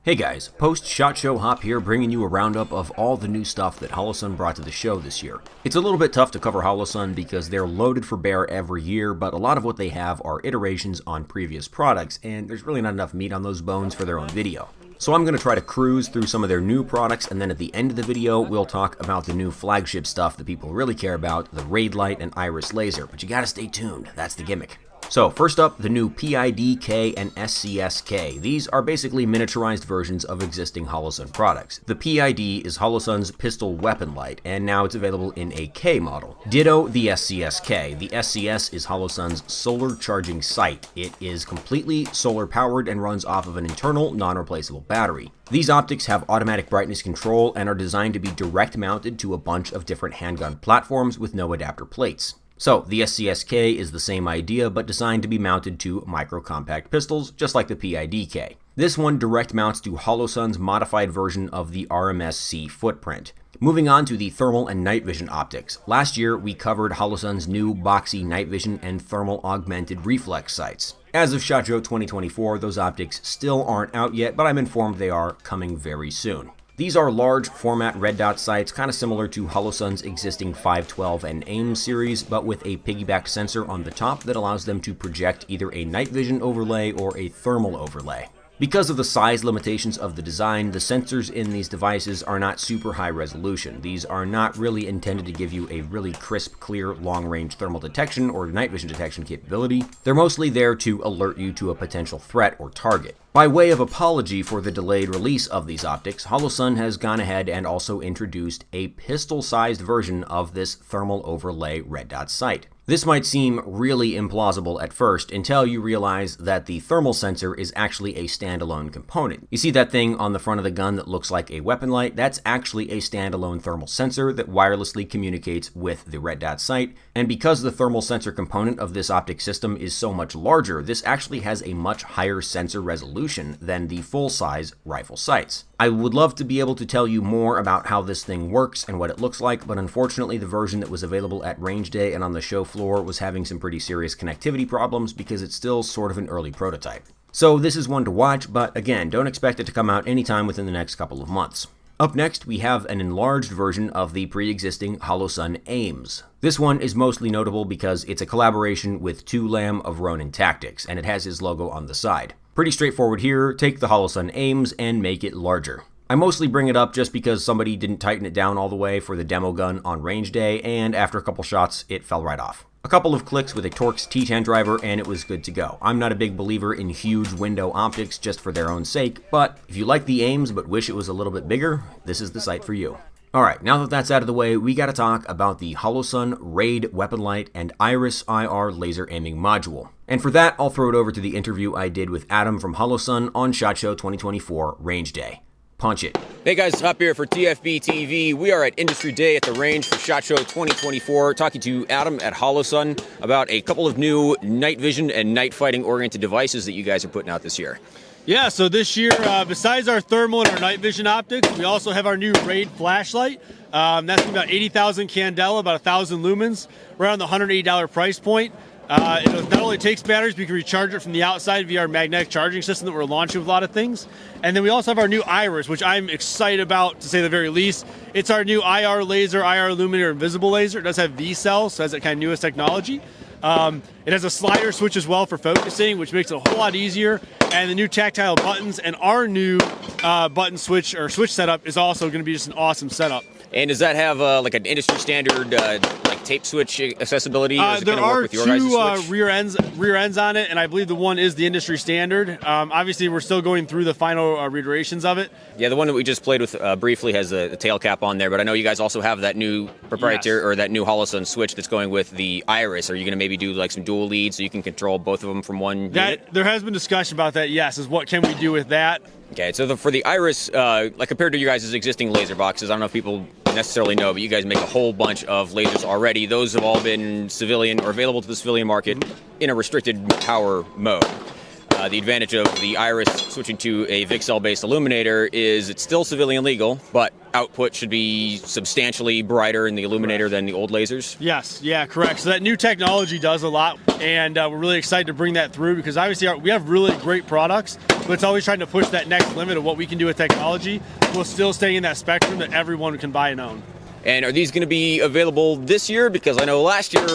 Hey guys, post-SHOT Show Hop here, bringing you a roundup of all the new stuff that Holosun brought to the show this year. It's a little bit tough to cover Holosun because they're loaded for bear every year, but a lot of what they have are iterations on previous products, and there's really not enough meat on those bones for their own video. So I'm going to try to cruise through some of their new products, and then at the end of the video, we'll talk about the new flagship stuff that people really care about, the Raid Light and Iris Laser, but you gotta stay tuned, that's the gimmick. So first up, the new PID-K and SCS-K. These are basically miniaturized versions of existing Holosun products. The PID is Holosun's pistol weapon light, and now it's available in a K model. Ditto the SCS-K. The SCS is Holosun's solar charging sight. It is completely solar powered and runs off of an internal, non-replaceable battery. These optics have automatic brightness control and are designed to be direct mounted to a bunch of different handgun platforms with no adapter plates. So, the SCS-K is the same idea, but designed to be mounted to micro-compact pistols, just like the PID-K. This one direct mounts to Holosun's modified version of the RMS-C footprint. Moving on to the thermal and night vision optics. Last year, we covered Holosun's new boxy night vision and thermal augmented reflex sights. As of SHOT Show 2024, those optics still aren't out yet, but I'm informed they are coming very soon. These are large format red dot sights, kind of similar to Holosun's existing 512 and AIM series, but with a piggybacked sensor on the top that allows them to project either a night vision overlay or a thermal overlay. Because of the size limitations of the design, the sensors in these devices are not super high resolution. These are not really intended to give you a really crisp, clear, long-range thermal detection or night vision detection capability. They're mostly there to alert you to a potential threat or target. By way of apology for the delayed release of these optics, Holosun has gone ahead and also introduced a pistol-sized version of this thermal overlay red dot sight. This might seem really implausible at first until you realize that the thermal sensor is actually a standalone component. You see that thing on the front of the gun that looks like a weapon light? That's actually a standalone thermal sensor that wirelessly communicates with the red dot sight, and because the thermal sensor component of this optic system is so much larger, this actually has a much higher sensor resolution than the full-size rifle sights. I would love to be able to tell you more about how this thing works and what it looks like, but unfortunately the version that was available at Range Day and on the show floor was having some pretty serious connectivity problems because it's still sort of an early prototype. So this is one to watch, but again, don't expect it to come out anytime within the next couple of months. Up next, we have an enlarged version of the pre-existing Holosun AIMS. This one is mostly notable because it's a collaboration with 2LAM of Ronin Tactics, and it has his logo on the side. Pretty straightforward here, take the Holosun AIMS and make it larger. I mostly bring it up just because somebody didn't tighten it down all the way for the demo gun on Range Day, and after a couple shots, it fell right off. A couple of clicks with a Torx T10 driver and it was good to go. I'm not a big believer in huge window optics just for their own sake, but if you like the AIMS but wish it was a little bit bigger, this is the sight for you. Alright, now that that's out of the way, we gotta talk about the Holosun Raid Weapon Light and Iris IR Laser Aiming Module. And for that, I'll throw it over to the interview I did with Adam from Holosun on SHOT Show 2024 Range Day. Punch it. Hey guys, Hop here for TFBTV. We are at Industry Day at the range for SHOT Show 2024, talking to Adam at Holosun about a couple of new night vision and night fighting oriented devices that you guys are putting out this year. Yeah, so this year, besides our thermal and our night vision optics, we also have our new Raid flashlight. That's gonna be about 80,000 candela, about 1,000 lumens, around the $180 price point. It not only takes batteries, but you can recharge it from the outside via our magnetic charging system that we're launching with a lot of things. And then we also have our new Iris, which I'm excited about, to say the very least. It's our new IR laser, IR illuminator, invisible laser. It does have V-cells, so it has that kind of newest technology. It has a slider switch as well for focusing, which makes it a whole lot easier. And the new tactile buttons and our new button switch or switch setup is also going to be just an awesome setup. And does that have like an industry standard like tape switch accessibility? There are two rear ends on it, and I believe the one is the industry standard. Obviously, we're still going through the final reiterations of it. Yeah, the one that we just played with briefly has a tail cap on there, but I know you guys also have that new proprietary or that new Holosun switch that's going with the Iris. Are you going to maybe do like some dual leads so you can control both of them from one unit? There has been discussion about that, yes, is what can we do with that. Okay, so for the Iris, like compared to you guys' existing laser boxes, I don't know if people necessarily know, but you guys make a whole bunch of lasers already. Those have all been civilian or available to the civilian market in a restricted power mode. The advantage of the Iris switching to a VCSEL-based illuminator is it's still civilian legal, but output should be substantially brighter in the illuminator than the old lasers. Yes, yeah, correct. So that new technology does a lot, and we're really excited to bring that through because obviously we have really great products, but it's always trying to push that next limit of what we can do with technology while still staying in that spectrum that everyone can buy and own. And are these going to be available this year? Because I know last year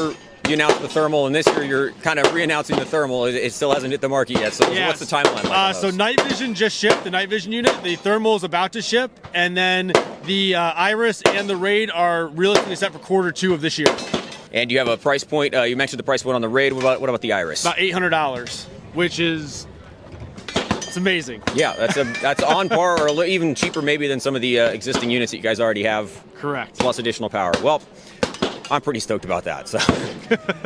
you announced the thermal, and this year you're kind of re-announcing the thermal. It still hasn't hit the market yet. So yes. What's the timeline like on So those? night vision just shipped, the night vision unit. The thermal is about to ship, and then the Iris and the Raid are realistically set for Q2 of this year. And you have a price point. You mentioned the price point on the Raid. What about the Iris? About $800, which is it's amazing. Yeah, that's on par or even cheaper maybe than some of the existing units that you guys already have. Correct. Plus additional power. Well, I'm pretty stoked about that. So,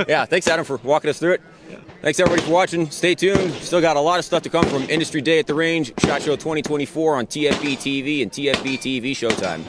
yeah, thanks, Adam, for walking us through it. Yeah. Thanks, everybody, for watching. Stay tuned. Still got a lot of stuff to come from Industry Day at the Range, SHOT Show 2024 on TFBTV and TFBTV Showtime.